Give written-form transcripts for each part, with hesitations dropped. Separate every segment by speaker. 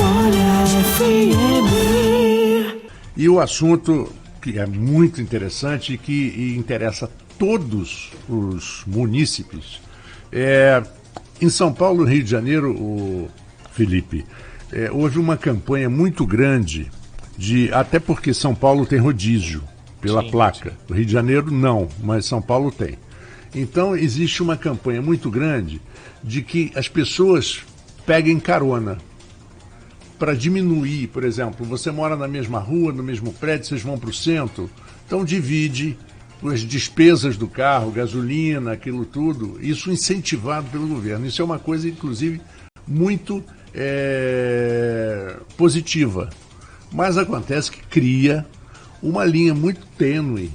Speaker 1: Folha FM.
Speaker 2: E o assunto que é muito interessante e que interessa a todos os munícipes em São Paulo, Rio de Janeiro, Felipe, houve uma campanha muito grande até porque São Paulo tem rodízio pela placa. O Rio de Janeiro não, mas São Paulo tem. Então existe uma campanha muito grande de que as pessoas peguem carona para diminuir, por exemplo, você mora na mesma rua, no mesmo prédio, vocês vão para o centro, então divide as despesas do carro, gasolina, aquilo tudo, isso incentivado pelo governo. Isso é uma coisa, inclusive, muito positiva. Mas acontece que cria uma linha muito tênue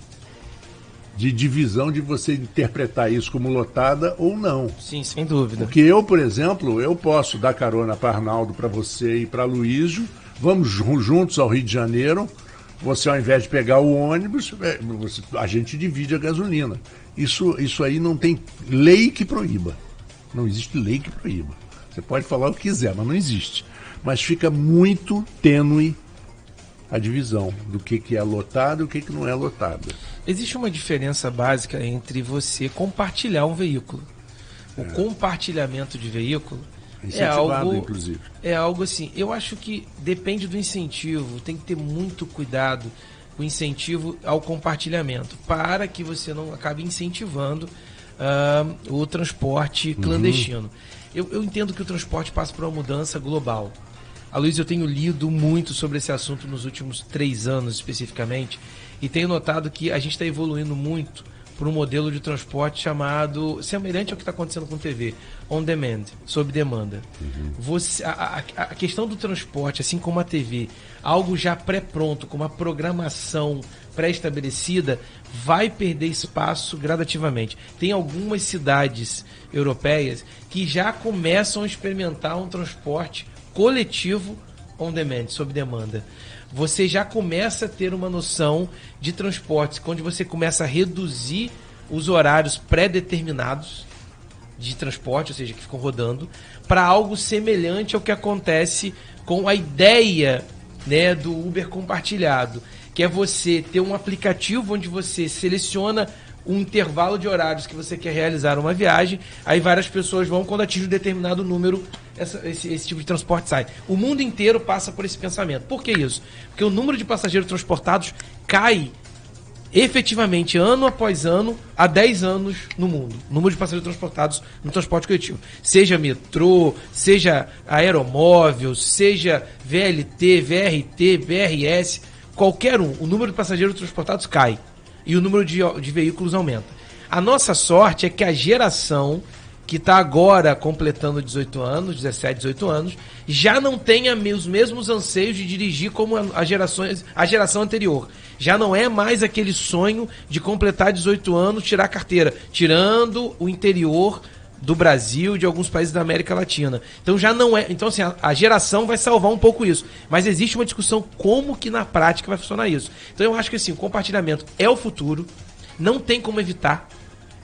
Speaker 2: de divisão de você interpretar isso como lotada ou não.
Speaker 3: Sim, sem dúvida.
Speaker 2: Porque eu, por exemplo, eu posso dar carona para Arnaldo, para você e para Luísio, vamos juntos ao Rio de Janeiro, você ao invés de pegar o ônibus, a gente divide a gasolina. Isso aí não tem lei que proíba. Não existe lei que proíba. Você pode falar o que quiser, mas não existe. Mas fica muito tênue a divisão do que é lotado e o que não é lotado.
Speaker 3: Existe uma diferença básica entre você compartilhar um veículo. O compartilhamento de veículo
Speaker 2: inclusive.
Speaker 3: É algo assim, eu acho que depende do incentivo, tem que ter muito cuidado com o incentivo ao compartilhamento, para que você não acabe incentivando o transporte clandestino. Eu entendo que o transporte passa por uma mudança global. Luiz, eu tenho lido muito sobre esse assunto nos últimos 3 anos especificamente e tenho notado que a gente está evoluindo muito para um modelo de transporte chamado, semelhante ao que está acontecendo com o TV, on demand, sob demanda. A questão do transporte, assim como a TV, algo já pré-pronto, com uma programação pré-estabelecida, vai perder espaço gradativamente. Tem algumas cidades europeias que já começam a experimentar um transporte coletivo on demand, sob demanda. Você já começa a ter uma noção de transportes, onde você começa a reduzir os horários pré-determinados de transporte, ou seja, que ficam rodando, para algo semelhante ao que acontece com a ideia, né, do Uber compartilhado, que é você ter um aplicativo onde você seleciona um intervalo de horários que você quer realizar uma viagem, aí várias pessoas vão, quando atinge um determinado número, esse tipo de transporte sai. O mundo inteiro passa por esse pensamento. Por que isso? Porque o número de passageiros transportados cai efetivamente ano após ano há 10 anos no mundo. O número de passageiros transportados no transporte coletivo. Seja metrô, seja aeromóvel, seja VLT, VRT, BRS, qualquer um, o número de passageiros transportados cai. E o número de veículos aumenta. A nossa sorte é que a geração que está agora completando 18 anos, 17, 18 anos, já não tem os mesmos anseios de dirigir como a geração anterior. Já não é mais aquele sonho de completar 18 anos, tirar a carteira, tirando o interior do Brasil e de alguns países da América Latina. Então já não é. Então, assim, a geração vai salvar um pouco isso. Mas existe uma discussão como que na prática vai funcionar isso. Então eu acho que assim, o compartilhamento é o futuro, não tem como evitar.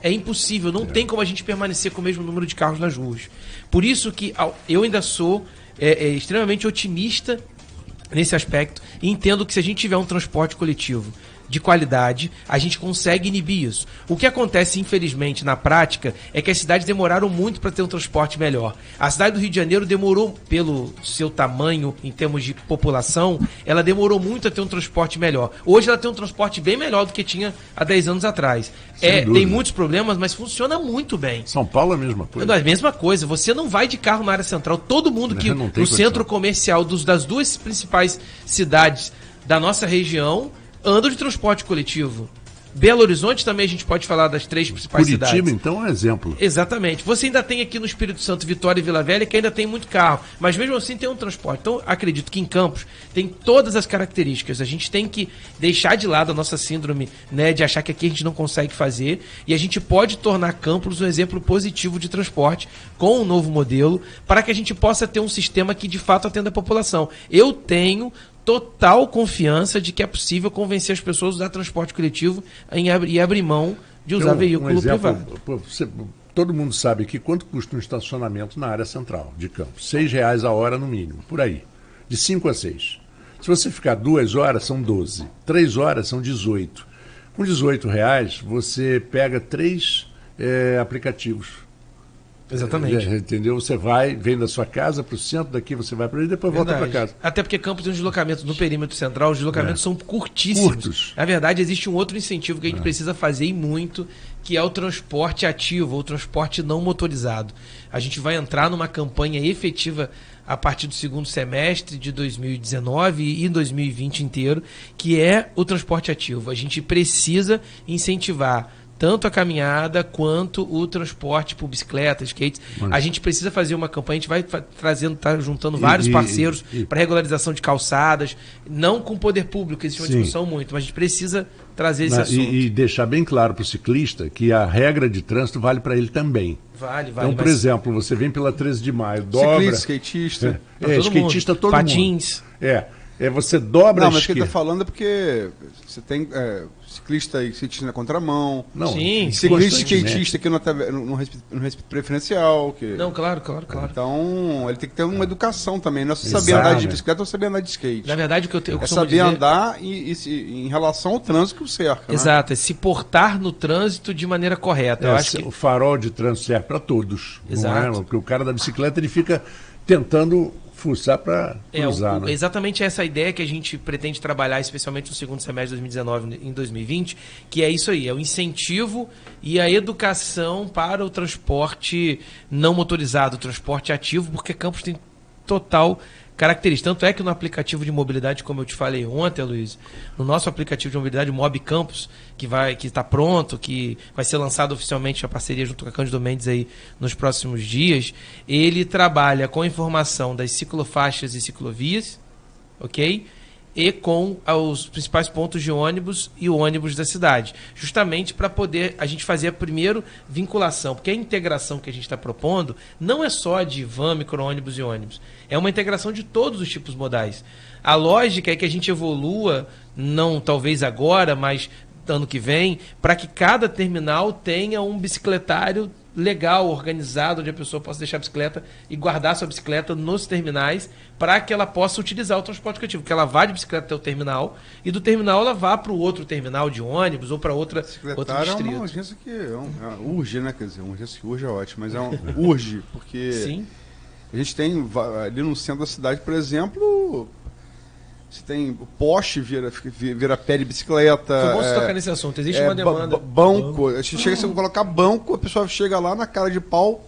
Speaker 3: É impossível, não tem como a gente permanecer com o mesmo número de carros nas ruas. Por isso que eu ainda sou extremamente otimista nesse aspecto e entendo que se a gente tiver um transporte coletivo de qualidade, a gente consegue inibir isso. O que acontece, infelizmente, na prática, é que as cidades demoraram muito para ter um transporte melhor. A cidade do Rio de Janeiro demorou, pelo seu tamanho, em termos de população, ela demorou muito a ter um transporte melhor. Hoje ela tem um transporte bem melhor do que tinha há 10 anos atrás. Tem muitos problemas, mas funciona muito bem.
Speaker 2: São Paulo é a mesma coisa.
Speaker 3: É a mesma coisa. Você não vai de carro na área central. Todo mundo que no centro comercial das 2 principais cidades da nossa região anda de transporte coletivo. Belo Horizonte também a gente pode falar das 3 principais cidades.
Speaker 2: Curitiba, então, é um exemplo.
Speaker 3: Exatamente. Você ainda tem aqui no Espírito Santo, Vitória e Vila Velha, que ainda tem muito carro, mas mesmo assim tem um transporte. Então, acredito que em Campos tem todas as características. A gente tem que deixar de lado a nossa síndrome, né, de achar que aqui a gente não consegue fazer, e a gente pode tornar Campos um exemplo positivo de transporte com um novo modelo, para que a gente possa ter um sistema que de fato atenda a população. Eu tenho total confiança de que é possível convencer as pessoas a usar transporte coletivo e abrir mão de usar veículo privado.
Speaker 2: Todo mundo sabe que quanto custa um estacionamento na área central de Campos? R$6 a hora no mínimo, por aí. de 5 a 6. Se você ficar 2 horas, são 12. 3 horas, são 18. Com R$18, você pega 3 aplicativos.
Speaker 3: Exatamente.
Speaker 2: Entendeu? Você vem da sua casa para o centro, daqui você vai para ali e depois volta para casa.
Speaker 3: Até porque Campos tem um deslocamento no perímetro central, os deslocamentos são curtíssimos.
Speaker 2: Curtos.
Speaker 3: Na verdade, existe um outro incentivo que a gente precisa fazer e muito, que é o transporte ativo, ou o transporte não motorizado. A gente vai entrar numa campanha efetiva a partir do segundo semestre de 2019 e 2020 inteiro, que é o transporte ativo. A gente precisa incentivar tanto a caminhada quanto o transporte por bicicleta, skates. A gente precisa fazer uma campanha, a gente vai juntando vários parceiros para regularização de calçadas, não com o poder público, existe uma discussão muito, mas a gente precisa trazer esse assunto.
Speaker 2: E deixar bem claro para o ciclista que a regra de trânsito vale para ele também.
Speaker 3: Vale.
Speaker 2: Então, por exemplo, você vem pela 13 de maio, dobra...
Speaker 4: Ciclista, skatista.
Speaker 2: Skatista, todo
Speaker 3: Patins.
Speaker 2: mundo. Você dobra a
Speaker 4: mas o que ele
Speaker 2: esquerda.
Speaker 4: está falando é porque você tem ciclista e skatista na contramão.
Speaker 2: Não,
Speaker 3: sim,
Speaker 4: ciclista e skatista que não respeita preferencial.
Speaker 3: Não, claro.
Speaker 4: Então, ele tem que ter uma educação também. Não é só saber andar de bicicleta ou saber andar de skate.
Speaker 3: Na verdade, o que eu
Speaker 4: é
Speaker 3: costumo
Speaker 4: saber
Speaker 3: dizer...
Speaker 4: andar em relação ao trânsito que o cerca.
Speaker 3: Exato, é se portar no trânsito de maneira correta. Eu acho que...
Speaker 2: O farol de trânsito serve para todos.
Speaker 3: Exato.
Speaker 2: Não é? Porque o cara da bicicleta ele fica tentando fuçar para cruzar. Né?
Speaker 3: Exatamente essa ideia que a gente pretende trabalhar, especialmente no segundo semestre de 2019 e em 2020, que é isso aí, é o incentivo e a educação para o transporte não motorizado, o transporte ativo, porque Campos tem total característica. Tanto é que no aplicativo de mobilidade, como eu te falei ontem, Luiz, no nosso aplicativo de mobilidade, o Mob Campus, que está pronto, que vai ser lançado oficialmente a parceria junto com a Cândido Mendes aí nos próximos dias, ele trabalha com a informação das ciclofaixas e ciclovias, ok? E com os principais pontos de ônibus e ônibus da cidade, justamente para poder a gente fazer a primeira vinculação, porque a integração que a gente está propondo não é só de van, micro-ônibus e ônibus, é uma integração de todos os tipos modais. A lógica é que a gente evolua, não talvez agora, mas ano que vem, para que cada terminal tenha um bicicletário legal, organizado, onde a pessoa possa deixar a bicicleta e guardar sua bicicleta nos terminais para que ela possa utilizar o transporte coletivo, que ela vá de bicicleta até o terminal e do terminal ela vá para o outro terminal de ônibus ou para outro distrito.
Speaker 4: É uma urgência que urge, né? Quer dizer, uma urgência que urge é ótimo, mas urge, porque
Speaker 3: Sim.
Speaker 4: A gente tem ali no centro da cidade, por exemplo... Você tem o poste, vira pé de bicicleta.
Speaker 3: Foi bom você tocar nesse assunto. Existe uma demanda.
Speaker 4: Banco. Chega, você colocar banco, a pessoa chega lá na cara de pau,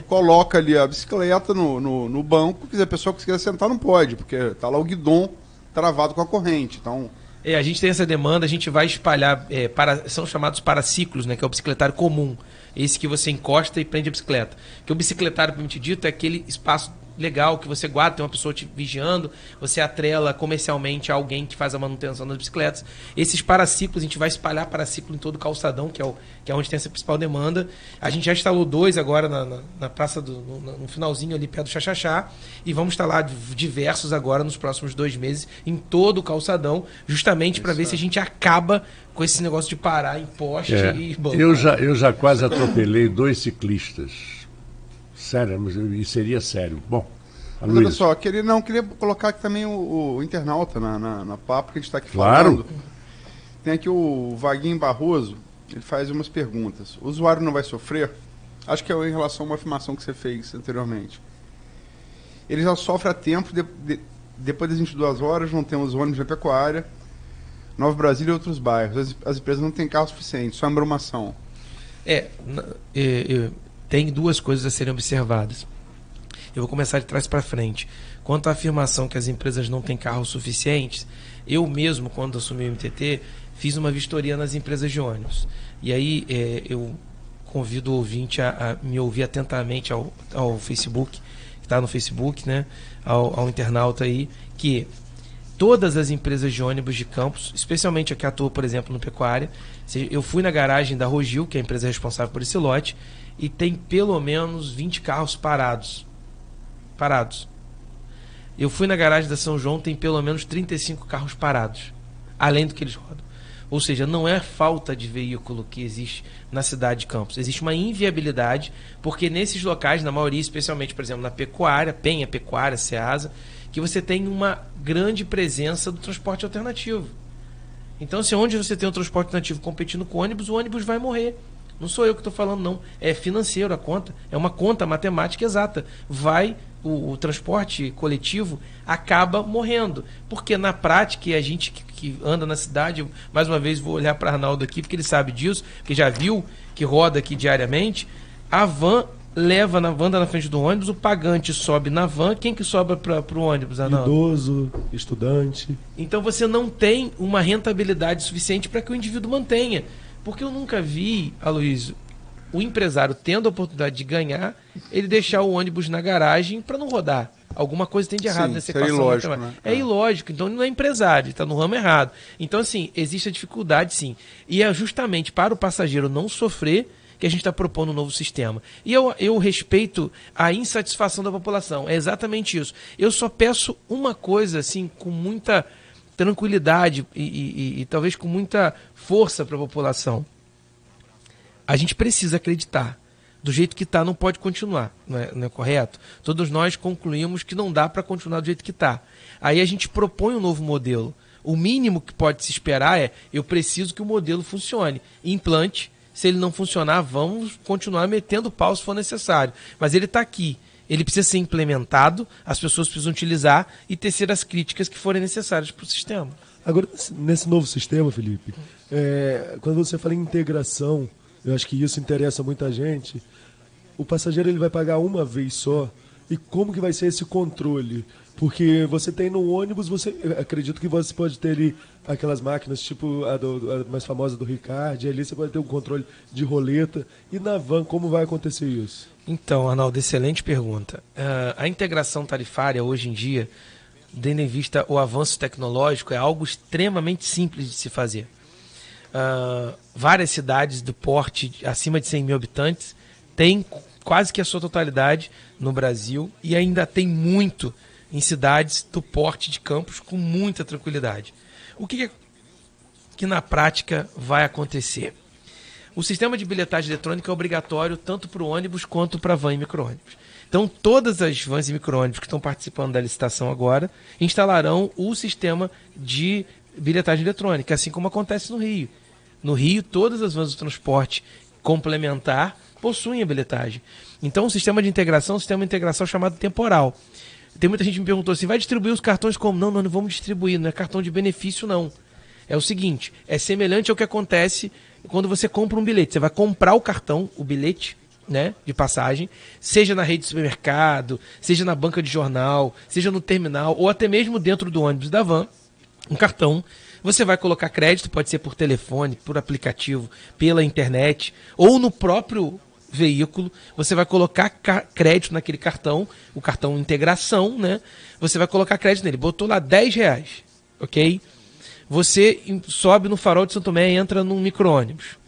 Speaker 4: coloca ali a bicicleta no banco. Quer dizer, a pessoa que quiser sentar não pode, porque tá lá o guidão travado com a corrente. Então...
Speaker 3: A gente tem essa demanda, a gente vai espalhar, são chamados paraciclos, né, que é o bicicletário comum. Esse que você encosta e prende a bicicleta. Que o bicicletário, propriamente dito, é aquele espaço legal que você guarda, tem uma pessoa te vigiando, você atrela comercialmente a alguém que faz a manutenção das bicicletas. Esses paraciclos, a gente vai espalhar paraciclo em todo o calçadão, que é onde tem essa principal demanda. A gente já instalou 2 agora na praça, no finalzinho ali perto do Xaxaxá, e vamos instalar diversos agora nos próximos 2 meses em todo o calçadão, justamente para ver se a gente acaba com esse negócio de parar em poste e banco.
Speaker 2: Eu já quase atropelei 2 ciclistas. Sério, e seria sério. Bom,
Speaker 4: mas olha só, queria colocar aqui também o internauta na papo que a gente está aqui
Speaker 2: falando.
Speaker 4: Claro. Tem aqui o Vaguinho Barroso, ele faz umas perguntas. O usuário não vai sofrer? Acho que é em relação a uma afirmação que você fez anteriormente. Ele já sofre a tempo, depois das 22 horas, não temos ônibus na Pecuária, Nova Brasília e outros bairros. As empresas não têm carro suficiente, só embromação.
Speaker 3: Tem 2 coisas a serem observadas. Eu vou começar de trás para frente. Quanto à afirmação que as empresas não têm carros suficientes, eu mesmo, quando assumi o MTT, fiz uma vistoria nas empresas de ônibus. E aí eu convido o ouvinte a me ouvir atentamente ao Facebook, que está no Facebook, né? ao internauta aí, que todas as empresas de ônibus de Campos, especialmente a que atua, por exemplo, no Pecuária, eu fui na garagem da Rogil, que é a empresa responsável por esse lote, e tem pelo menos 20 carros parados. Eu fui na garagem da São João, tem pelo menos 35 carros parados, além do que eles rodam. Ou seja, não é falta de veículo que existe na cidade de Campos. Existe uma inviabilidade, porque nesses locais, na maioria, especialmente, por exemplo, na Pecuária, Penha, Pecuária, Ceasa, que você tem uma grande presença do transporte alternativo. Então, se onde você tem o transporte alternativo competindo com o ônibus vai morrer. Não sou eu que estou falando, não. É financeiro a conta. É uma conta matemática exata. O transporte coletivo acaba morrendo. Porque na prática, e a gente que anda na cidade, mais uma vez vou olhar para Arnaldo aqui, porque ele sabe disso, porque já viu que roda aqui diariamente, a van anda na frente do ônibus, o pagante sobe na van, quem que sobra para o ônibus, Arnaldo?
Speaker 5: Idoso, estudante.
Speaker 3: Então você não tem uma rentabilidade suficiente para que o indivíduo mantenha. Porque eu nunca vi, Aloysio, o empresário tendo a oportunidade de ganhar, ele deixar o ônibus na garagem para não rodar. Alguma coisa tem de errado nessa equação.
Speaker 4: Ilógico, né?
Speaker 3: É ilógico, então ele não é empresário, ele está no ramo errado. Então, assim, existe a dificuldade, sim. E é justamente para o passageiro não sofrer que a gente está propondo um novo sistema. E eu respeito a insatisfação da população. É exatamente isso. Eu só peço uma coisa, assim, com muita tranquilidade e talvez com muita força para a população. A gente precisa acreditar. Do jeito que está, não pode continuar. Não é correto? Todos nós concluímos que não dá para continuar do jeito que está. Aí a gente propõe um novo modelo. O mínimo que pode se esperar é: eu preciso que o modelo funcione. Implante. Se ele não funcionar, vamos continuar metendo pau se for necessário. Mas ele está aqui. Ele precisa ser implementado, as pessoas precisam utilizar e tecer as críticas que forem necessárias para o sistema.
Speaker 5: Agora, nesse novo sistema, Felipe, quando você fala em integração, eu acho que isso interessa muita gente. O passageiro ele vai pagar uma vez só. E como que vai ser esse controle? Porque você tem no ônibus, acredito que você pode ter ali aquelas máquinas, tipo a mais famosa do Ricardo, e ali você pode ter um controle de roleta. E na van, como vai acontecer isso?
Speaker 3: Então, Arnaldo, excelente pergunta. A integração tarifária, hoje em dia, tendo em vista o avanço tecnológico, é algo extremamente simples de se fazer. Várias cidades do porte acima de 100 mil habitantes têm quase que a sua totalidade no Brasil, e ainda tem muito em cidades do porte de Campos com muita tranquilidade. O que na prática vai acontecer? O sistema de bilhetagem eletrônica é obrigatório tanto para o ônibus quanto para van e micro-ônibus. Então, todas as vans e micro-ônibus que estão participando da licitação agora instalarão o sistema de bilhetagem eletrônica, assim como acontece no Rio. No Rio, todas as vans do transporte complementar possuem a bilhetagem. Então, o sistema de integração é um sistema de integração chamado temporal. Tem muita gente que me perguntou assim: vai distribuir os cartões como? Não, não vamos distribuir, não é cartão de benefício, não. É o seguinte, é semelhante ao que acontece quando você compra um bilhete. Você vai comprar o cartão, o bilhete, né, de passagem, seja na rede de supermercado, seja na banca de jornal, seja no terminal, ou até mesmo dentro do ônibus da van, um cartão. Você vai colocar crédito, pode ser por telefone, por aplicativo, pela internet, ou no próprio veículo. Você vai colocar crédito naquele cartão, o cartão integração, né? Você vai colocar crédito nele, botou lá R$10, ok? Você sobe no Farol de Santo Tomé e entra num micro-ônibus.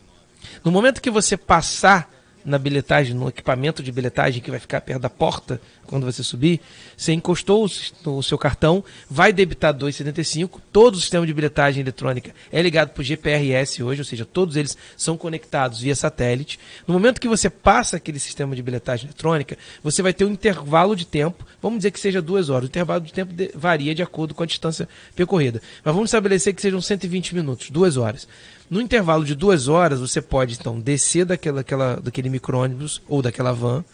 Speaker 3: No momento que você passar na bilhetagem, no equipamento de bilhetagem que vai ficar perto da porta quando você subir, você encostou o seu cartão, vai debitar R$2,75. Todo o sistema de bilhetagem eletrônica é ligado para o GPRS hoje, ou seja, todos eles são conectados via satélite. No momento que você passa aquele sistema de bilhetagem eletrônica, você vai ter um intervalo de tempo, vamos dizer que seja 2 horas. O intervalo de tempo varia de acordo com a distância percorrida. Mas vamos estabelecer que sejam 120 minutos, 2 horas. No intervalo de 2 horas, você pode, então, descer daquele micro-ônibus ou daquela van.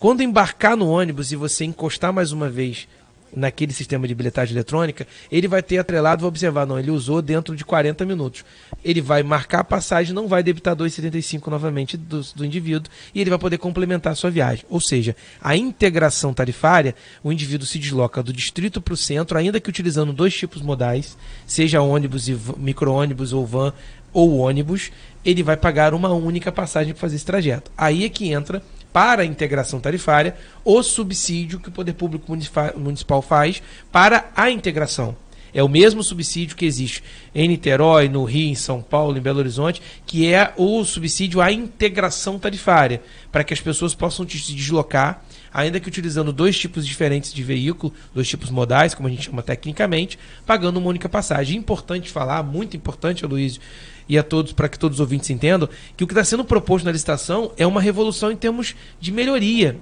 Speaker 3: Quando embarcar no ônibus e você encostar mais uma vez naquele sistema de bilhetagem eletrônica, ele vai ter atrelado, vai observar, não, ele usou dentro de 40 minutos. Ele vai marcar a passagem, não vai debitar R$2,75 novamente do indivíduo, e ele vai poder complementar a sua viagem. Ou seja, a integração tarifária, o indivíduo se desloca do distrito para o centro, ainda que utilizando 2 tipos modais, seja ônibus e micro-ônibus ou van ou ônibus, ele vai pagar uma única passagem para fazer esse trajeto. Aí é que entra, para a integração tarifária, o subsídio que o Poder Público Municipal faz para a integração. É o mesmo subsídio que existe em Niterói, no Rio, em São Paulo, em Belo Horizonte, que é o subsídio à integração tarifária, para que as pessoas possam se deslocar, ainda que utilizando 2 tipos diferentes de veículo, 2 tipos modais, como a gente chama tecnicamente, pagando uma única passagem. Importante falar, muito importante, Aloysio, e a todos, para que todos os ouvintes entendam, que o que está sendo proposto na licitação é uma revolução em termos de melhoria.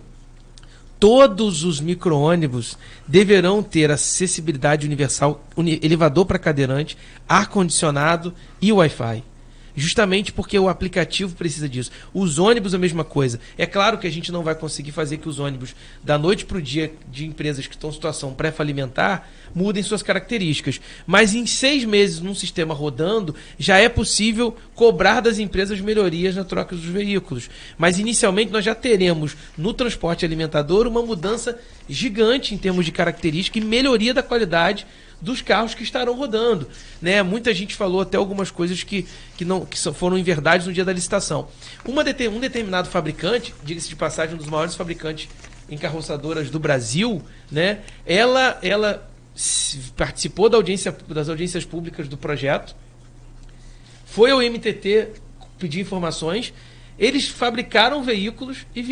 Speaker 3: Todos os micro-ônibus deverão ter acessibilidade universal, elevador para cadeirante, ar-condicionado e Wi-Fi. Justamente porque o aplicativo precisa disso. Os ônibus, a mesma coisa. É claro que a gente não vai conseguir fazer que os ônibus, da noite para o dia, de empresas que estão em situação pré-falimentar, mudem suas características. Mas em 6 meses, num sistema rodando, já é possível cobrar das empresas melhorias na troca dos veículos. Mas inicialmente nós já teremos, no transporte alimentador, uma mudança gigante em termos de característica e melhoria da qualidade dos carros que estarão rodando, né? Muita gente falou até algumas coisas que foram inverdades no dia da licitação. Um determinado fabricante, diga-se de passagem, um dos maiores fabricantes encarroçadoras do Brasil, né? Ela participou das audiências públicas do projeto, foi ao MTT pedir informações, eles fabricaram veículos e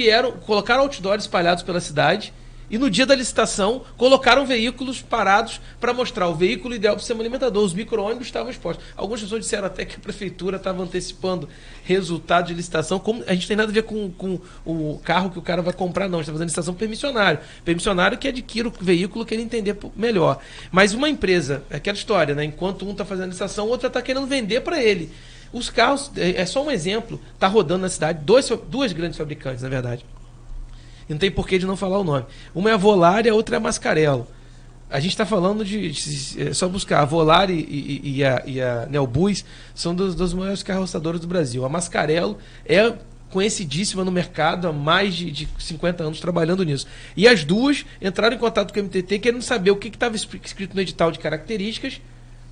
Speaker 3: colocaram outdoors espalhados pela cidade. E no dia da licitação, colocaram veículos parados para mostrar o veículo ideal para o sistema alimentador. Os micro-ônibus estavam expostos. Algumas pessoas disseram até que a prefeitura estava antecipando resultado de licitação. Como a gente tem nada a ver com o carro que o cara vai comprar, não. A gente está fazendo licitação permissionário. Permissionário que adquire o veículo que ele entender melhor. Mas uma empresa, é aquela história, né? Enquanto um está fazendo licitação, o outro está querendo vender para ele. Os carros, é só um exemplo, está rodando na cidade, duas grandes fabricantes, na verdade. Não tem porquê de não falar o nome. Uma é a Volare, a outra é a Mascarello. A gente está falando é só buscar. A Volare e a Neobus são dos maiores carroçadores do Brasil. A Mascarello é conhecidíssima no mercado há mais de 50 anos trabalhando nisso. E as duas entraram em contato com o MTT querendo saber o que estava escrito no edital de características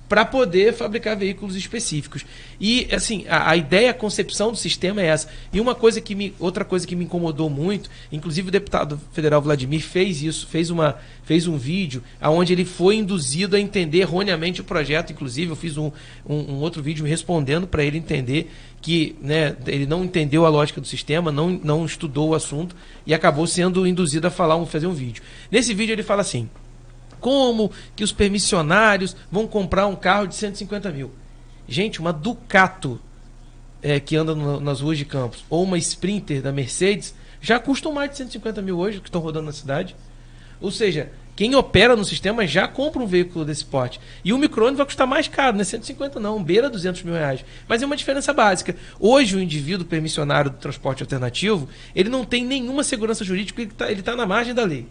Speaker 3: para poder fabricar veículos específicos. E, assim, a ideia, a concepção do sistema é essa. E outra coisa que me incomodou muito, inclusive o deputado federal Vladimir fez isso, fez um vídeo onde ele foi induzido a entender erroneamente o projeto. Inclusive, eu fiz um outro vídeo respondendo para ele entender que, né, ele não entendeu a lógica do sistema, não estudou o assunto e acabou sendo induzido a fazer um vídeo. Nesse vídeo ele fala assim: como que os permissionários vão comprar um carro de 150 mil? Gente, uma Ducato que anda nas ruas de Campos ou uma Sprinter da Mercedes já custam mais de 150 mil hoje, que estão rodando na cidade. Ou seja, quem opera no sistema já compra um veículo desse porte. E o micro-ônibus vai custar mais caro, não é 150 não, beira 200 mil reais. Mas é uma diferença básica. Hoje o indivíduo permissionário do transporte alternativo, ele não tem nenhuma segurança jurídica, ele está na margem da lei.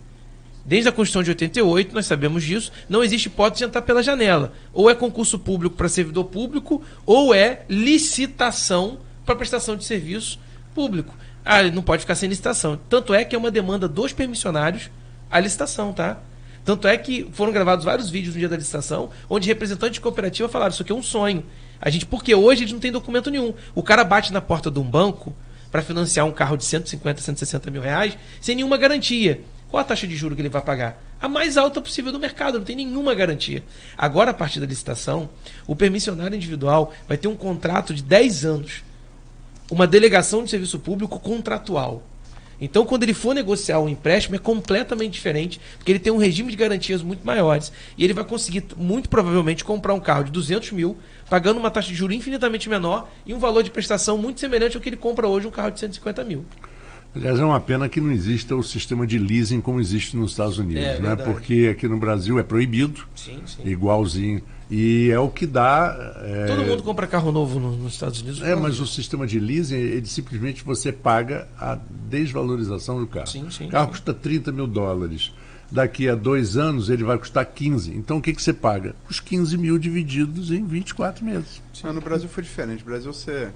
Speaker 3: Desde a Constituição de 88, nós sabemos disso, não existe hipótese de entrar pela janela. Ou é concurso público para servidor público, ou é licitação para prestação de serviço público. Ele não pode ficar sem licitação. Tanto é que é uma demanda dos permissionários a licitação, tá? Tanto é que foram gravados vários vídeos no dia da licitação, onde representantes de cooperativa falaram: isso aqui é um sonho. Porque hoje eles não têm documento nenhum. O cara bate na porta de um banco para financiar um carro de 150, 160 mil reais sem nenhuma garantia. Qual a taxa de juros que ele vai pagar? A mais alta possível do mercado, não tem nenhuma garantia. Agora, a partir da licitação, o permissionário individual vai ter um contrato de 10 anos, uma delegação de serviço público contratual. Então, quando ele for negociar um empréstimo, é completamente diferente, porque ele tem um regime de garantias muito maiores e ele vai conseguir, muito provavelmente, comprar um carro de 200 mil, pagando uma taxa de juros infinitamente menor e um valor de prestação muito semelhante ao que ele compra hoje um carro de 150 mil.
Speaker 2: Aliás, é uma pena que não exista o sistema de leasing como existe nos Estados Unidos, né? Porque aqui no Brasil é proibido, sim. Igualzinho, e é o que dá...
Speaker 3: Todo mundo compra carro novo nos Estados Unidos.
Speaker 2: Mas o sistema de leasing, ele simplesmente você paga a desvalorização do carro. O carro custa 30 mil dólares. Daqui a 2 anos ele vai custar 15. Então o que você paga? Os 15 mil divididos em 24 meses.
Speaker 4: No Brasil foi diferente. No Brasil você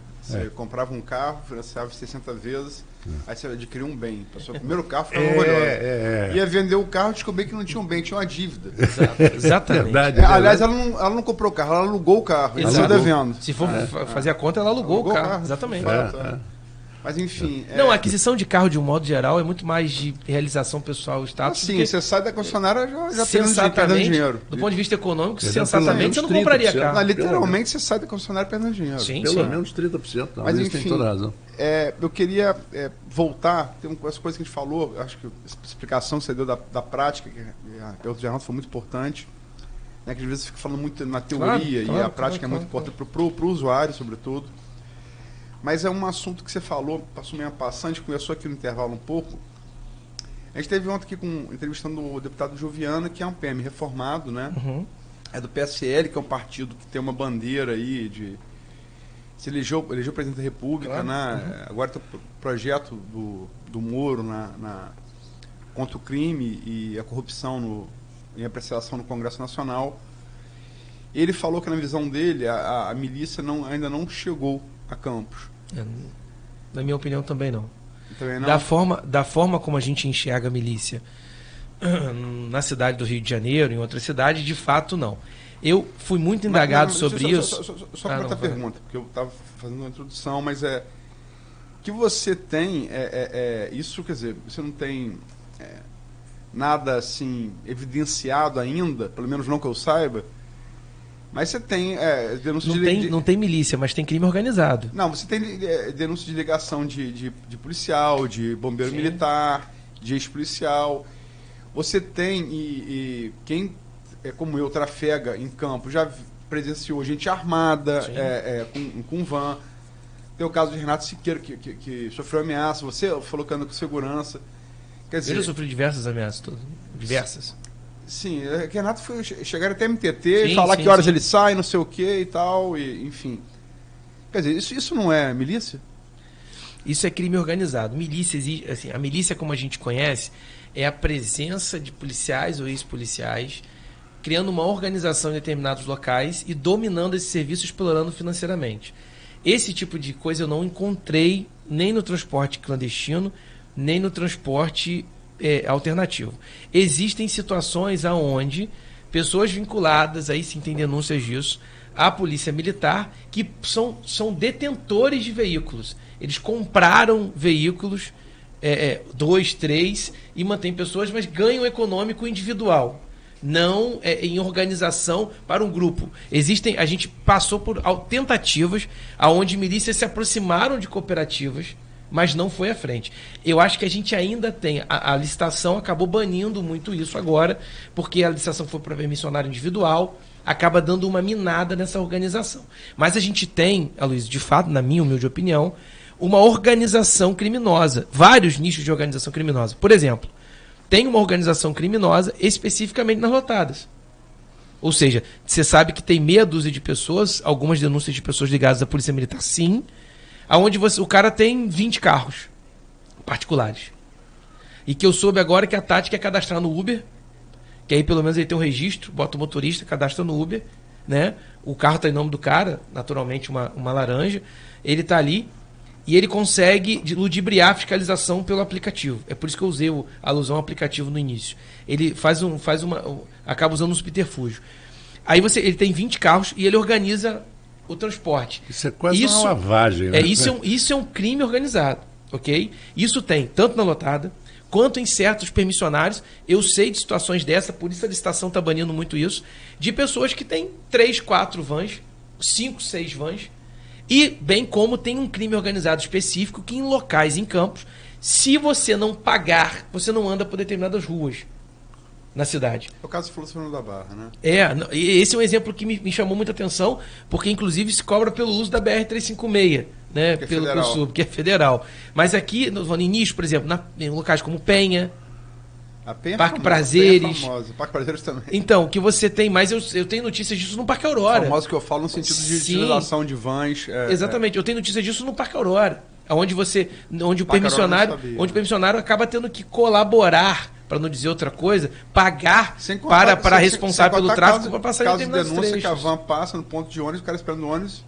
Speaker 4: comprava um carro, financiava 60 vezes, aí você adquiriu um bem. Passou o primeiro carro, ficava orgulhoso. Ia vender o carro, descobri que não tinha um bem, tinha uma dívida.
Speaker 3: Exatamente.
Speaker 4: Verdade. Aliás, ela não comprou o carro, ela alugou o carro. Ela saiu devendo.
Speaker 3: Se for fazer a conta, ela alugou o carro. Exatamente.
Speaker 4: Mas enfim...
Speaker 3: Não, a aquisição de carro, de um modo geral, é muito mais de realização pessoal, status.
Speaker 4: Sim, você sai da concessionária já perdendo dinheiro.
Speaker 3: Do ponto de vista econômico, sensatamente, você não compraria carro.
Speaker 4: Literalmente, você sai da concessionária perdendo dinheiro.
Speaker 2: Pelo menos 30%. Não,
Speaker 4: mas enfim,
Speaker 2: tem toda a razão.
Speaker 4: Eu queria voltar, tem umas coisas que a gente falou, acho que a explicação que você deu da prática, que a pergunta de Geraldo foi muito importante, né, que às vezes você fica falando muito na teoria e a prática é muito importante para o usuário, sobretudo. Mas é um assunto que você falou, passou meio passante, conversou aqui no intervalo um pouco, A gente teve ontem aqui entrevistando o deputado Joviana, que é um PM reformado, né?
Speaker 3: Uhum.
Speaker 4: É do PSL, que é um partido que tem uma bandeira aí de... Se elegeu presidente da República,
Speaker 3: Claro.
Speaker 4: né?
Speaker 3: Uhum.
Speaker 4: Agora tem o projeto do Moro contra o crime e a corrupção em apreciação no Congresso Nacional. Ele falou que, na visão dele, a milícia ainda não chegou a Campos.
Speaker 3: Na minha opinião, também não.
Speaker 4: Também não?
Speaker 3: Da forma como a gente enxerga a milícia na cidade do Rio de Janeiro, em outra cidade, de fato, não. Eu fui muito indagado sobre isso.
Speaker 4: Só completar a pergunta, porque eu estava fazendo uma introdução, mas que você tem, isso, quer dizer, você não tem nada assim evidenciado ainda, pelo menos não que eu saiba, mas você tem denúncia
Speaker 3: Não tem milícia, mas tem crime organizado.
Speaker 4: Não, você tem denúncia de ligação de policial, de bombeiro
Speaker 3: Sim.
Speaker 4: militar, de ex-policial. Você tem, quem, como eu, trafega em campo, já presenciou gente armada, com van. Tem o caso de Renato Siqueira, que sofreu ameaça. Você falou que anda com segurança. Quer dizer,
Speaker 3: Eu já sofri diversas ameaças, diversas.
Speaker 4: sim, que Renato chegaram até MTT,
Speaker 3: Sim,
Speaker 4: falar
Speaker 3: sim,
Speaker 4: que horas
Speaker 3: sim.
Speaker 4: ele sai, não sei o que e tal, enfim. Quer dizer, isso não é milícia?
Speaker 3: Isso é crime organizado. Milícia, assim, a milícia, como a gente conhece, é a presença de policiais ou ex-policiais criando uma organização em determinados locais e dominando esse serviço, explorando financeiramente. Esse tipo de coisa eu não encontrei nem no transporte clandestino, nem no transporte alternativo. Existem situações onde pessoas vinculadas, aí sim tem denúncias disso, à polícia militar, que são detentores de veículos. Eles compraram veículos, 2, 3, e mantêm pessoas, mas ganham econômico individual. Não em organização para um grupo. A gente passou por tentativas onde milícias se aproximaram de cooperativas, mas não foi à frente. Eu acho que a gente ainda tem, a licitação acabou banindo muito isso agora, porque a licitação foi para missionário individual, acaba dando uma minada nessa organização. Mas a gente tem, Aloysio, de fato, na minha humilde opinião, uma organização criminosa, vários nichos de organização criminosa. Por exemplo, tem uma organização criminosa especificamente nas lotadas. Ou seja, você sabe que tem meia dúzia de pessoas, algumas denúncias de pessoas ligadas à Polícia Militar, sim, aonde o cara tem 20 carros particulares. E que eu soube agora que a tática é cadastrar no Uber, que aí pelo menos ele tem um registro, bota o motorista, cadastra no Uber, né? O carro está em nome do cara, naturalmente uma laranja, ele está ali e ele consegue ludibriar a fiscalização pelo aplicativo. É por isso que eu usei a alusão ao aplicativo no início. Ele acaba usando um subterfúgio. Aí ele tem 20 carros e ele organiza o transporte.
Speaker 2: Isso é quase uma lavagem, né?
Speaker 3: Isso é um crime organizado, ok? Isso tem tanto na lotada quanto em certos permissionários. Eu sei de situações dessa, por isso a licitação está banindo muito isso, de pessoas que têm 3, 4 vans, 5, 6 vans, e bem como tem um crime organizado específico que em locais, em campos, se você não pagar, você não anda por determinadas ruas na cidade.
Speaker 4: É o caso do Fernando da Barra, né?
Speaker 3: Esse é um exemplo que me chamou muita atenção, porque inclusive se cobra pelo uso da BR-356, né?
Speaker 4: Que é
Speaker 3: pelo
Speaker 4: federal.
Speaker 3: Sul, que é federal. Mas aqui, no início, por exemplo, em locais como Penha,
Speaker 4: A Penha
Speaker 3: Parque
Speaker 4: famosa,
Speaker 3: Prazeres.
Speaker 4: A Penha é famosa. Parque Prazeres também.
Speaker 3: então, que você tem mais, eu tenho notícias disso no Parque Aurora.
Speaker 4: Famoso que eu falo no sentido de
Speaker 3: Sim.
Speaker 4: utilização de vans.
Speaker 3: Exatamente, eu tenho notícias disso no Parque Aurora, onde o
Speaker 4: Parque Aurora eu
Speaker 3: permissionário,
Speaker 4: não sabia.
Speaker 3: acaba tendo que colaborar, para não dizer outra coisa, pagar
Speaker 4: Sem contar-
Speaker 3: para
Speaker 4: sem-
Speaker 3: responsável
Speaker 4: sem
Speaker 3: pelo
Speaker 4: contar
Speaker 3: tráfego para passar em
Speaker 4: caso de
Speaker 3: determinados
Speaker 4: denúncia que a
Speaker 3: trechos.
Speaker 4: van passa no ponto de ônibus, o cara esperando o ônibus,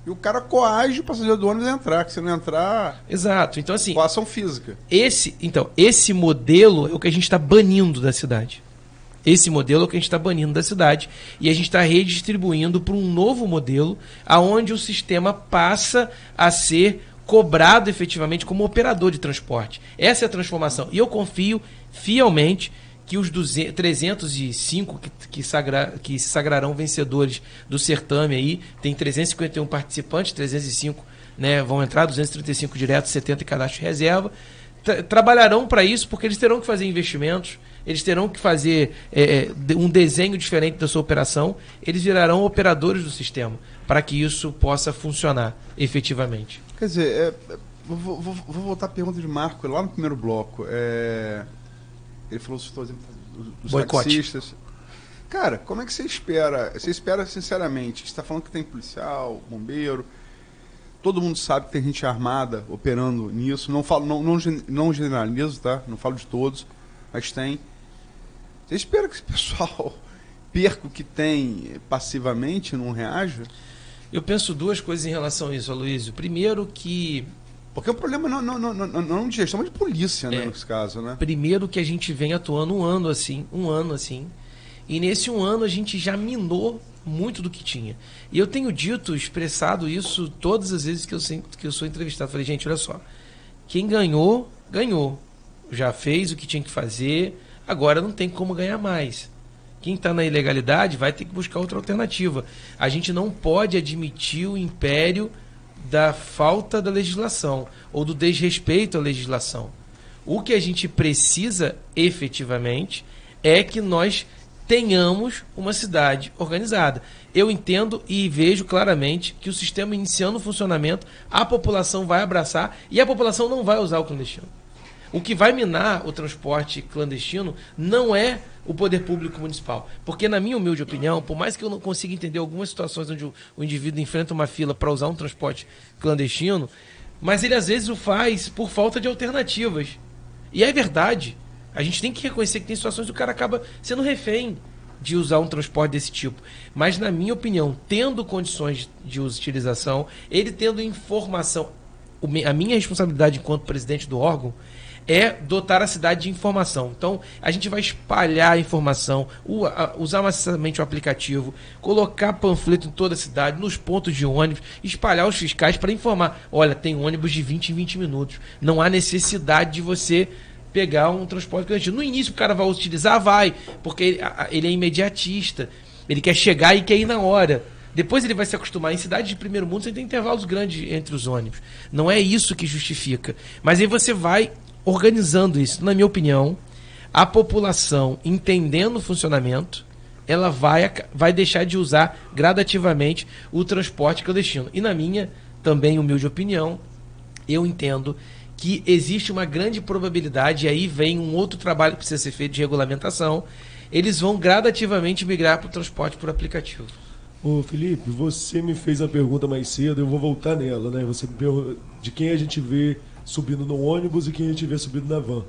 Speaker 4: e o cara coage o passageiro do ônibus a entrar, que se não entrar,
Speaker 3: Exato, então assim,
Speaker 4: coação física.
Speaker 3: esse modelo é o que a gente está banindo da cidade. Esse modelo é o que a gente está banindo da cidade e a gente está redistribuindo para um novo modelo aonde o sistema passa a ser cobrado efetivamente como operador de transporte. Essa é a transformação. E eu confio fielmente que os 305 que se sagrarão vencedores do certame aí, tem 351 participantes, 305 vão entrar, 235 diretos, 70 em cadastro de reserva, trabalharão para isso porque eles terão que fazer investimentos, eles terão que fazer um desenho diferente da sua operação, eles virarão operadores do sistema para que isso possa funcionar efetivamente.
Speaker 4: Quer dizer, vou voltar à pergunta de Marco lá no primeiro bloco. Ele falou, citou exemplo dos
Speaker 3: Boicote.
Speaker 4: taxistas. Cara, como é que você espera? Você espera, sinceramente, você está falando que tem policial, bombeiro, todo mundo sabe que tem gente armada operando nisso. Não falo, não generalizo, tá? Não falo de todos, mas tem. Você espera que esse pessoal perca o que tem passivamente e não reaja?
Speaker 3: Eu penso duas coisas em relação a isso, Aloysio. Primeiro que...
Speaker 4: Porque o problema não de gestão, mas de polícia, né, nesse caso, né?
Speaker 3: Primeiro que a gente vem atuando um ano assim, e nesse um ano a gente já minou muito do que tinha. E eu tenho expressado isso todas as vezes que eu sou entrevistado. Falei, gente, olha só, quem ganhou, ganhou. Já fez o que tinha que fazer, agora não tem como ganhar mais. Quem está na ilegalidade vai ter que buscar outra alternativa. A gente não pode admitir o império da falta da legislação ou do desrespeito à legislação. O que a gente precisa efetivamente é que nós tenhamos uma cidade organizada. Eu entendo e vejo claramente que o sistema iniciando o funcionamento, a população vai abraçar e a população não vai usar o clandestino. O que vai minar o transporte clandestino não é o poder público municipal. Porque, na minha humilde opinião, por mais que eu não consiga entender algumas situações onde o indivíduo enfrenta uma fila para usar um transporte clandestino, mas ele às vezes o faz por falta de alternativas. E é verdade. A gente tem que reconhecer que tem situações que o cara acaba sendo refém de usar um transporte desse tipo. Mas, na minha opinião, tendo condições de utilização, ele tendo informação, a minha responsabilidade enquanto presidente do órgão é dotar a cidade de informação. Então, a gente vai espalhar a informação, usar maciçamente o aplicativo, colocar panfleto em toda a cidade, nos pontos de ônibus, espalhar os fiscais para informar. Olha, tem ônibus de 20 em 20 minutos. Não há necessidade de você pegar um transporte clandestino. No início o cara vai utilizar? Vai, porque ele é imediatista. Ele quer chegar e quer ir na hora. Depois ele vai se acostumar. Em cidades de primeiro mundo você tem intervalos grandes entre os ônibus. Não é isso que justifica. Mas aí você vai organizando isso. Na minha opinião, a população, entendendo o funcionamento, ela vai deixar de usar gradativamente o transporte clandestino. E na minha, também humilde opinião, eu entendo que existe uma grande probabilidade, e aí vem um outro trabalho que precisa ser feito de regulamentação, eles vão gradativamente migrar para o transporte por aplicativo.
Speaker 5: Ô Felipe, você me fez a pergunta mais cedo, eu vou voltar nela, né? Você me perguntou de quem a gente vê subindo no ônibus e quem a gente vê subindo na van.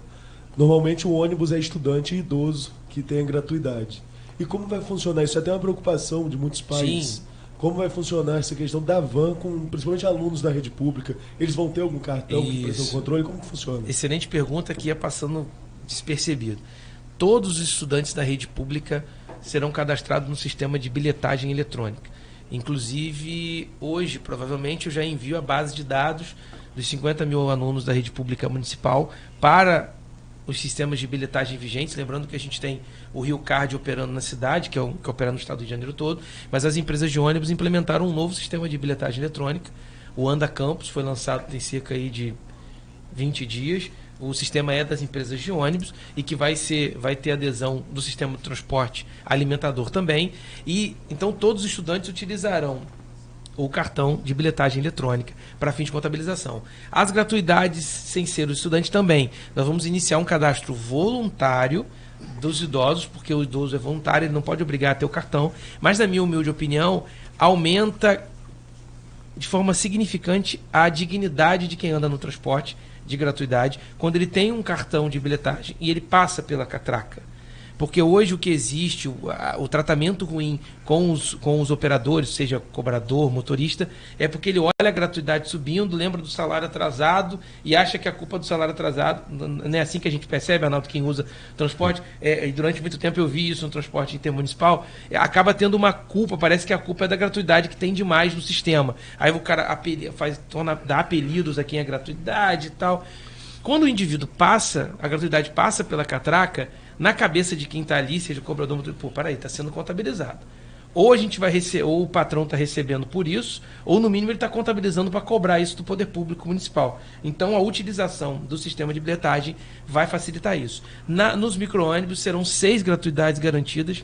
Speaker 5: Normalmente o ônibus é estudante e idoso que tem a gratuidade. E como vai funcionar? Isso é até uma preocupação de muitos pais.
Speaker 3: Sim.
Speaker 5: Como vai funcionar essa questão da van, com principalmente alunos da rede pública? Eles vão ter algum cartão que presta o controle? Como que funciona?
Speaker 3: Excelente pergunta que ia passando despercebido. Todos os estudantes da rede pública serão cadastrados no sistema de bilhetagem eletrônica. Inclusive, hoje, provavelmente, eu já envio a base de dados dos 50 mil alunos da rede pública municipal para os sistemas de bilhetagem vigentes. Lembrando que a gente tem o Rio Card operando na cidade, que opera no estado do Rio de Janeiro todo, mas as empresas de ônibus implementaram um novo sistema de bilhetagem eletrônica. O Anda Campus foi lançado tem cerca aí de 20 dias. O sistema é das empresas de ônibus e que vai ter adesão do sistema de transporte alimentador também. E então todos os estudantes utilizarão o cartão de bilhetagem eletrônica para fins de contabilização. As gratuidades, sem ser o estudante também. Nós vamos iniciar um cadastro voluntário dos idosos, porque o idoso é voluntário, ele não pode obrigar a ter o cartão, mas na minha humilde opinião, aumenta de forma significante a dignidade de quem anda no transporte de gratuidade, quando ele tem um cartão de bilhetagem e ele passa pela catraca. Porque hoje o que existe, o tratamento ruim com os operadores, seja cobrador, motorista, é porque ele olha a gratuidade subindo, lembra do salário atrasado e acha que a culpa do salário atrasado, não é assim que a gente percebe, Arnaldo, quem usa transporte, e durante muito tempo eu vi isso no transporte intermunicipal, acaba tendo uma culpa, parece que a culpa é da gratuidade que tem demais no sistema. Aí o cara dá apelidos a quem é gratuidade e tal. Quando o indivíduo a gratuidade passa pela catraca, na cabeça de quem está ali, seja o cobrador, pô, peraí, está sendo contabilizado. Ou a gente vai ou o patrão está recebendo por isso, ou no mínimo ele está contabilizando para cobrar isso do poder público municipal. Então a utilização do sistema de bilhetagem vai facilitar isso. Nos micro-ônibus serão 6 gratuidades garantidas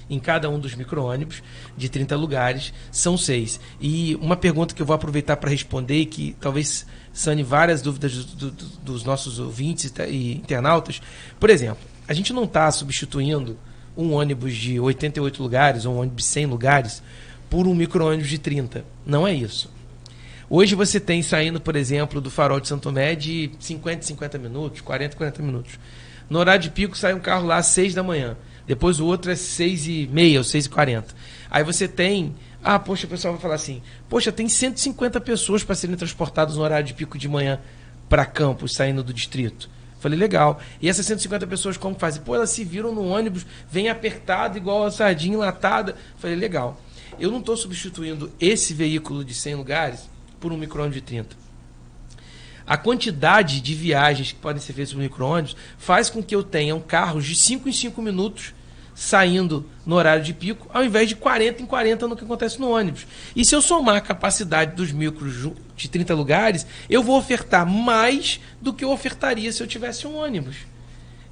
Speaker 3: em cada um dos micro-ônibus de 30 lugares, são 6. E uma pergunta que eu vou aproveitar para responder e que talvez sane várias dúvidas dos nossos ouvintes e internautas. Por exemplo, a gente não está substituindo um ônibus de 88 lugares ou um ônibus de 100 lugares por um micro-ônibus de 30. Não é isso. Hoje você tem saindo, por exemplo, do Farol de Santo Tomé de 50 minutos, 40 minutos. No horário de pico sai um carro lá às 6 da manhã. Depois o outro é 6h30 ou 6h40. Aí você tem... poxa, o pessoal vai falar assim, poxa, tem 150 pessoas para serem transportadas no horário de pico de manhã para Campos, saindo do distrito. Falei, legal. E essas 150 pessoas como fazem? Pô, elas se viram no ônibus, vem apertado igual a sardinha enlatada. Falei, legal. Eu não estou substituindo esse veículo de 100 lugares por um micro-ônibus de 30. A quantidade de viagens que podem ser feitas por micro-ônibus faz com que eu tenha carros de 5 em 5 minutos saindo no horário de pico, ao invés de 40 em 40 no que acontece no ônibus. E se eu somar a capacidade dos micros de 30 lugares, eu vou ofertar mais do que eu ofertaria se eu tivesse um ônibus.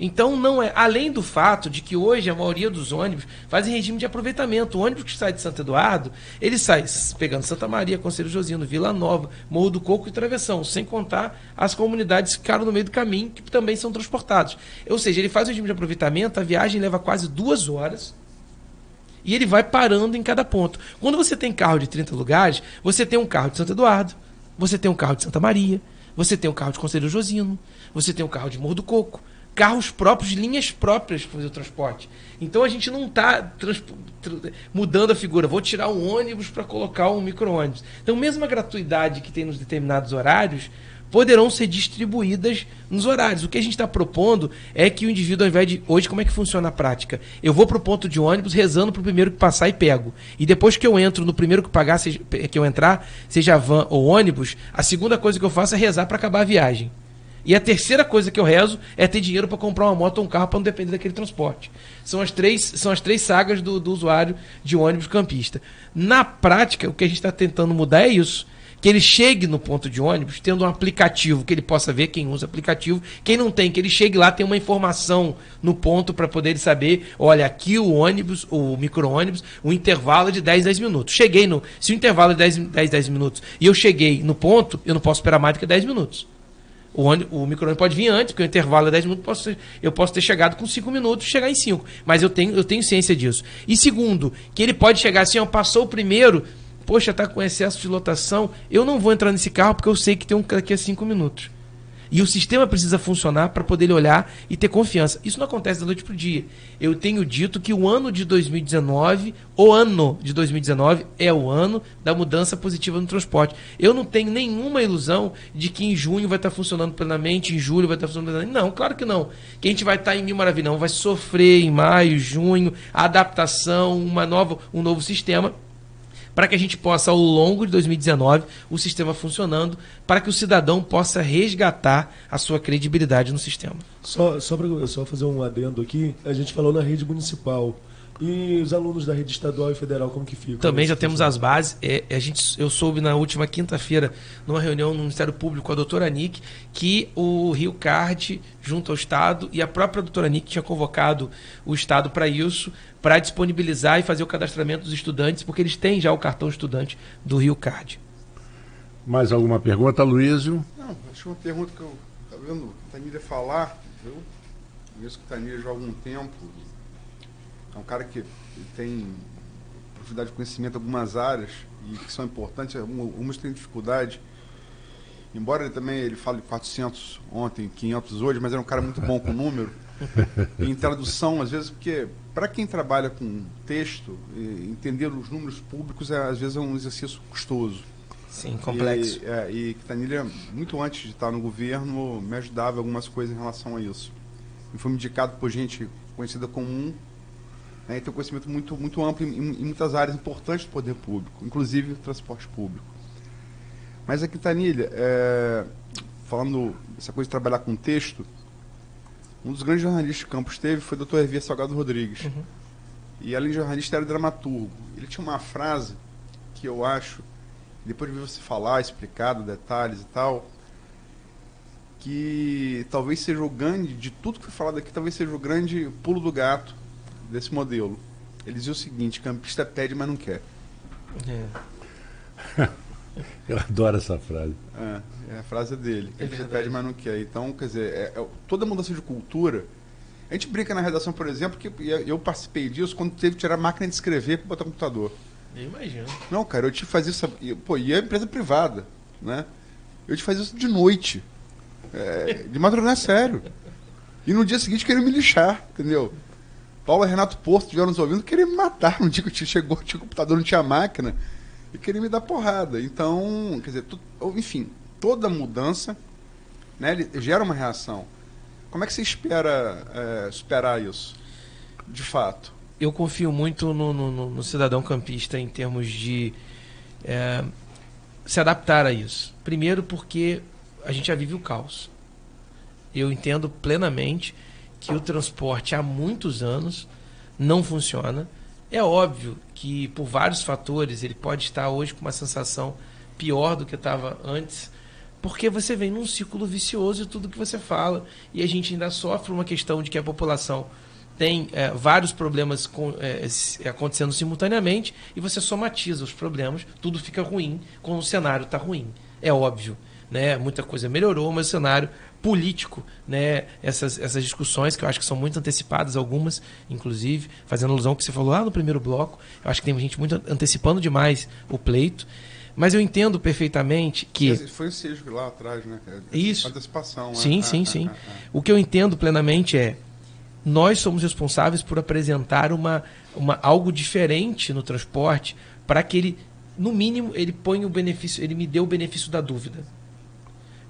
Speaker 3: Então, não é, além do fato de que hoje a maioria dos ônibus fazem regime de aproveitamento. O ônibus que sai de Santo Eduardo, ele sai pegando Santa Maria, Conselho Josino, Vila Nova, Morro do Coco e Travessão, sem contar as comunidades que ficaram no meio do caminho, que também são transportados. Ou seja, ele faz o regime de aproveitamento, a viagem leva quase 2 horas e ele vai parando em cada ponto. Quando você tem carro de 30 lugares, você tem um carro de Santo Eduardo, você tem um carro de Santa Maria, você tem um carro de Conselho Josino, você tem um carro de Morro do Coco, carros próprios, linhas próprias para fazer o transporte. Então a gente não está mudando a figura. Vou tirar um ônibus para colocar um micro-ônibus. Então, mesmo a gratuidade que tem nos determinados horários, poderão ser distribuídas nos horários. O que a gente está propondo é que o indivíduo, ao invés de... Hoje, como é que funciona a prática? Eu vou para o ponto de ônibus rezando para o primeiro que passar e pego. E depois que eu entro no primeiro que pagar, que eu entrar, seja van ou ônibus, a segunda coisa que eu faço é rezar para acabar a viagem. E a terceira coisa que eu rezo é ter dinheiro para comprar uma moto ou um carro para não depender daquele transporte. São as três sagas do usuário de ônibus campista. Na prática, o que a gente está tentando mudar é isso. Que ele chegue no ponto de ônibus tendo um aplicativo que ele possa ver, quem usa aplicativo. Quem não tem, que ele chegue lá, tem uma informação no ponto para poder saber, olha, aqui o ônibus, o micro-ônibus, o intervalo é de 10 minutos. Se o intervalo é 10 minutos e eu cheguei no ponto, eu não posso esperar mais do que 10 minutos. O micro-ônibus pode vir antes, porque o intervalo é 10 minutos, eu posso ter chegado com 5 minutos e chegar em 5. Mas eu tenho ciência disso. E segundo, que ele pode chegar assim, passou o primeiro, poxa, está com excesso de lotação, eu não vou entrar nesse carro porque eu sei que tem um daqui a 5 minutos. E o sistema precisa funcionar para poder ele olhar e ter confiança. Isso não acontece da noite para o dia. Eu tenho dito que o ano de 2019 é o ano da mudança positiva no transporte. Eu não tenho nenhuma ilusão de que em junho vai estar funcionando plenamente, em julho vai estar funcionando plenamente. Não, claro que não. Que a gente vai estar em mil maravilhas. Não, vai sofrer em maio, junho, a adaptação, um novo sistema, para que a gente possa, ao longo de 2019, o sistema funcionando, para que o cidadão possa resgatar a sua credibilidade no sistema.
Speaker 5: Só fazer um adendo aqui, a gente falou na rede municipal. E os alunos da rede estadual e federal, como que ficam?
Speaker 3: Também já temos as bases. Eu soube na última quinta-feira, numa reunião no Ministério Público com a doutora Nick, que o Rio Card, junto ao Estado, e a própria doutora Nick tinha convocado o Estado para isso, para disponibilizar e fazer o cadastramento dos estudantes, porque eles têm já o cartão estudante do Rio Card.
Speaker 2: Mais alguma pergunta, Luísio?
Speaker 4: Não, acho que uma pergunta que eu estava vendo o Tanilha falar, eu conheço o Tanilha já há algum tempo. É um cara que tem profundidade de conhecimento em algumas áreas e que são importantes, algumas têm dificuldade. Embora ele fale 400 ontem, 500 hoje, mas era um cara muito bom com número. E em tradução, às vezes, porque para quem trabalha com texto, entender os números públicos às vezes é um exercício custoso.
Speaker 3: Sim, complexo.
Speaker 4: E Tanilha, muito antes de estar no governo, me ajudava em algumas coisas em relação a isso. E foi me indicado por gente conhecida comum, e tem um conhecimento muito amplo em muitas áreas importantes do poder público, inclusive o transporte público. Mas aqui, Tanilha, falando essa coisa de trabalhar com texto, um dos grandes jornalistas que Campos teve foi o Dr. Hervé Salgado Rodrigues. Uhum. E além de jornalista, era dramaturgo. Ele tinha uma frase que eu acho, depois de ver você falar, explicado, detalhes e tal, que talvez seja o grande, de tudo que foi falado aqui, talvez seja o grande pulo do gato desse modelo. Ele dizia o seguinte: campista pede, mas não quer.
Speaker 2: Eu adoro essa frase.
Speaker 4: É a frase dele.
Speaker 3: É
Speaker 4: Campista
Speaker 3: verdade.
Speaker 4: pede, mas não quer. Então, quer dizer, toda mudança de cultura. A gente brinca na redação, por exemplo, que eu participei disso quando teve que tirar a máquina de escrever para botar computador.
Speaker 3: Eu imagino.
Speaker 4: Não, cara, eu tive que fazer isso. E é empresa privada, né? Eu tive que fazer isso de noite. De madrugada, sério. E no dia seguinte queriam me lixar, entendeu? Paulo e Renato Porto estiveram nos ouvindo, queriam me matar no dia que eu chegou, tinha computador, não tinha máquina. E queriam me dar porrada. Então, quer dizer, enfim, toda mudança, né, gera uma reação. Como é que você espera superar isso, de fato?
Speaker 3: Eu confio muito no cidadão campista em termos de se adaptar a isso. Primeiro porque a gente já vive o caos. Eu entendo plenamente que o transporte há muitos anos não funciona. É óbvio que por vários fatores ele pode estar hoje com uma sensação pior do que estava antes, porque você vem num círculo vicioso de tudo que você fala, e a gente ainda sofre uma questão de que a população tem vários problemas acontecendo simultaneamente, e você somatiza os problemas, tudo fica ruim quando o cenário está ruim. É óbvio, né? Muita coisa melhorou, mas o cenário político, né? Essas discussões que eu acho que são muito antecipadas, algumas, inclusive, fazendo alusão ao que você falou lá no primeiro bloco, eu acho que tem gente muito antecipando demais o pleito. Mas eu entendo perfeitamente que...
Speaker 4: Foi o Sejo lá atrás, né?
Speaker 3: Isso.
Speaker 4: Antecipação.
Speaker 3: Sim. O que eu entendo plenamente é nós somos responsáveis por apresentar algo diferente no transporte para que ele, no mínimo, ele ponha o benefício, ele me dê o benefício da dúvida.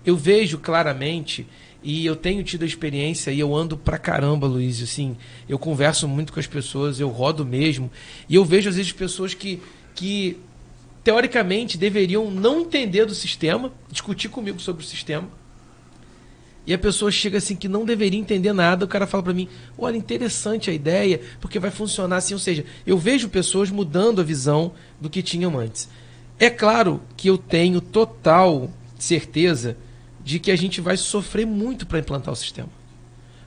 Speaker 3: Eu vejo claramente, e eu tenho tido a experiência, e eu ando pra caramba, Luiz, assim, eu converso muito com as pessoas, eu rodo mesmo, e eu vejo às vezes pessoas que teoricamente deveriam não entender do sistema, discutir comigo sobre o sistema, e a pessoa chega assim que não deveria entender nada, o cara fala pra mim, olha, interessante a ideia, porque vai funcionar assim, ou seja, eu vejo pessoas mudando a visão do que tinham antes. É claro que eu tenho total certeza de que a gente vai sofrer muito para implantar o sistema.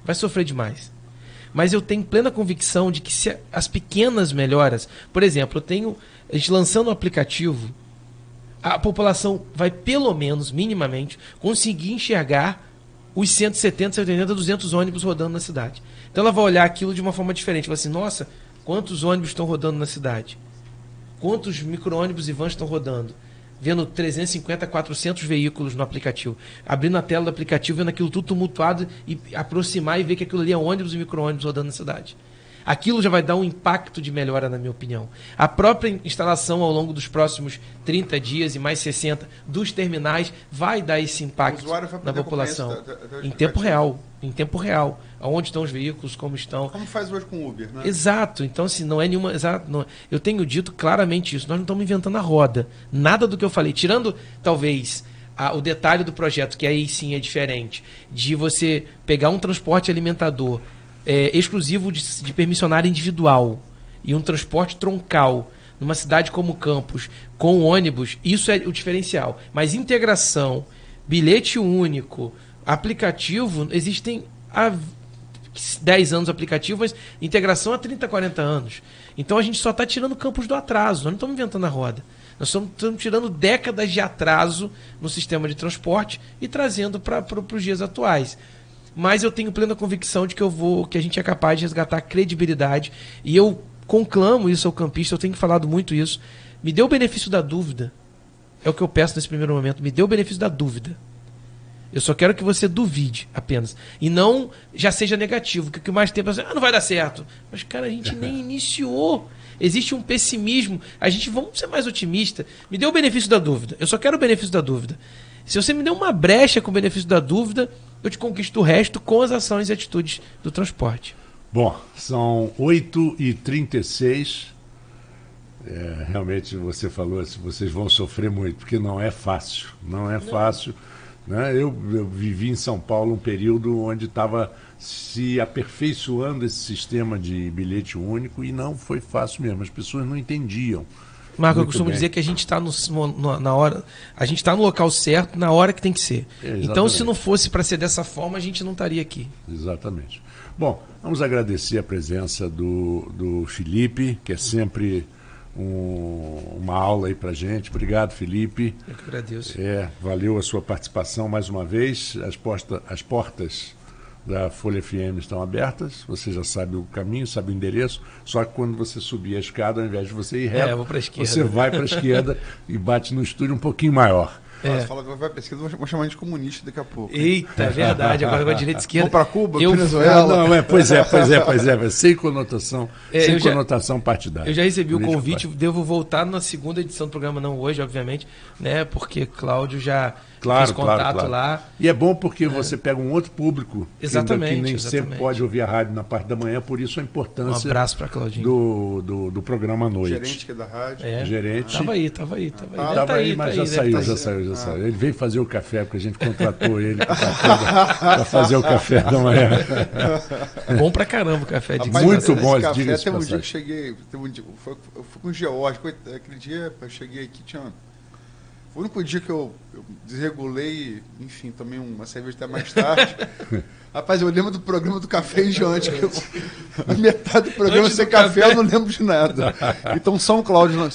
Speaker 3: Vai sofrer demais. Mas eu tenho plena convicção de que se as pequenas melhoras, por exemplo, a gente lançando o aplicativo, a população vai pelo menos, minimamente, conseguir enxergar os 170, 180, 200 ônibus rodando na cidade. Então ela vai olhar aquilo de uma forma diferente. Vai assim, nossa, quantos ônibus estão rodando na cidade? Quantos micro-ônibus e vans estão rodando? Vendo 350, 400 veículos no aplicativo. Abrindo a tela do aplicativo, vendo aquilo tudo tumultuado e aproximar e ver que aquilo ali é ônibus e micro-ônibus rodando na cidade. Aquilo já vai dar um impacto de melhora, na minha opinião. A própria instalação ao longo dos próximos 30 dias e mais 60 dos terminais vai dar esse impacto na população. Em tempo real. Em tempo real. Onde estão os veículos, como estão.
Speaker 4: Como faz hoje com o Uber, né?
Speaker 3: Exato. Então, assim, não é nenhuma... Exato, não, eu tenho dito claramente isso. Nós não estamos inventando a roda. Nada do que eu falei. Tirando, talvez, o detalhe do projeto, que aí sim é diferente, de você pegar um transporte alimentador exclusivo de permissionário individual e um transporte troncal numa cidade como Campos, com ônibus, isso é o diferencial. Mas integração, bilhete único, aplicativo, existem há 10 anos aplicativo, mas integração há 30, 40 anos. Então a gente só está tirando Campos do atraso, nós não estamos inventando a roda. Nós estamos tirando décadas de atraso no sistema de transporte e trazendo para os dias atuais. Mas eu tenho plena convicção de que a gente é capaz de resgatar a credibilidade. E eu conclamo isso ao campista, eu tenho falado muito isso. Me dê o benefício da dúvida. É o que eu peço nesse primeiro momento. Me dê o benefício da dúvida. Eu só quero que você duvide apenas. E não já seja negativo. Que o que mais tem é não vai dar certo. Mas, cara, a gente nem iniciou. Existe um pessimismo. Vamos ser mais otimista. Me dê o benefício da dúvida. Eu só quero o benefício da dúvida. Se você me der uma brecha com o benefício da dúvida, eu te conquisto o resto com as ações e atitudes do transporte.
Speaker 2: Bom, são 8h36. Realmente você falou assim, vocês vão sofrer muito, porque não é fácil. Não é fácil. Né? Eu vivi em São Paulo um período onde estava se aperfeiçoando esse sistema de bilhete único e não foi fácil mesmo. As pessoas não entendiam.
Speaker 3: Marco, eu
Speaker 2: Muito
Speaker 3: costumo
Speaker 2: bem.
Speaker 3: dizer que a gente está na hora, a gente está no local certo, na hora que tem que ser.
Speaker 2: Exatamente.
Speaker 3: Então, se não fosse para ser dessa forma, a gente não estaria aqui.
Speaker 2: Exatamente. Bom, vamos agradecer a presença do Felipe, que é sempre uma aula aí pra gente. Obrigado, Felipe.
Speaker 3: Eu que agradeço.
Speaker 2: Valeu a sua participação mais uma vez. As portas da Folha FM estão abertas, você já sabe o caminho, sabe o endereço, só que quando você subir a escada, ao invés de você ir reto,
Speaker 3: eu vou pra esquerda.
Speaker 2: você vai para a esquerda e bate no estúdio um pouquinho maior.
Speaker 4: Nossa, fala que vai pesquisa, vou chamar de comunista daqui a pouco.
Speaker 3: Eita, é verdade. Agora com a direita e esquerda.
Speaker 4: Vou pra Cuba,
Speaker 3: eu,
Speaker 4: Venezuela.
Speaker 2: Não, pois é, sem conotação, conotação partidária.
Speaker 3: Eu já recebi o
Speaker 2: Política
Speaker 3: convite,
Speaker 2: partidária.
Speaker 3: devo voltar na segunda edição do programa, não hoje, obviamente, né? Porque Cláudio já
Speaker 2: Claro,
Speaker 3: fez contato
Speaker 2: claro.
Speaker 3: lá.
Speaker 2: E é bom porque você pega um outro público
Speaker 3: Exatamente,
Speaker 2: que nem sempre
Speaker 3: exatamente.
Speaker 2: pode ouvir a rádio na parte da manhã, por isso a
Speaker 3: Um
Speaker 2: importância
Speaker 3: abraço para Claudinho.
Speaker 2: do programa à noite.
Speaker 4: Gerente aqui da rádio.
Speaker 2: Gerente.
Speaker 3: Tava aí. Deve
Speaker 2: Estava
Speaker 3: tá
Speaker 2: aí, mas
Speaker 3: tá
Speaker 2: já
Speaker 3: deve
Speaker 2: saiu,
Speaker 3: tá
Speaker 2: já saiu. Ele veio fazer o café, porque a gente contratou ele para fazer o café da manhã.
Speaker 3: Bom pra caramba o café de
Speaker 4: Rapaz,
Speaker 2: Muito
Speaker 4: esse
Speaker 2: bom,
Speaker 4: café,
Speaker 2: diga-se de
Speaker 4: teve um dia
Speaker 2: passagem.
Speaker 4: que cheguei, eu fui com o George, aquele dia eu cheguei aqui, foi o único dia que eu desregulei, enfim, tomei uma cerveja até mais tarde. Rapaz, eu lembro do programa do Café em Diante, que a metade do programa
Speaker 3: Antes
Speaker 4: sem
Speaker 3: do
Speaker 4: café
Speaker 3: café.
Speaker 4: eu não lembro de nada. Então São Cláudio.
Speaker 2: É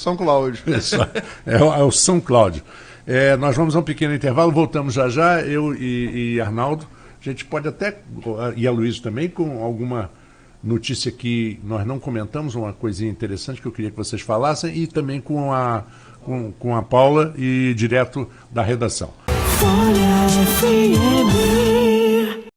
Speaker 2: o São Cláudio. Nós vamos a um pequeno intervalo, voltamos já, eu e Arnaldo. A gente pode até, e a Luísa também, com alguma notícia que nós não comentamos, uma coisinha interessante que eu queria que vocês falassem, e também com a Paula e direto da redação.
Speaker 1: Folha FM.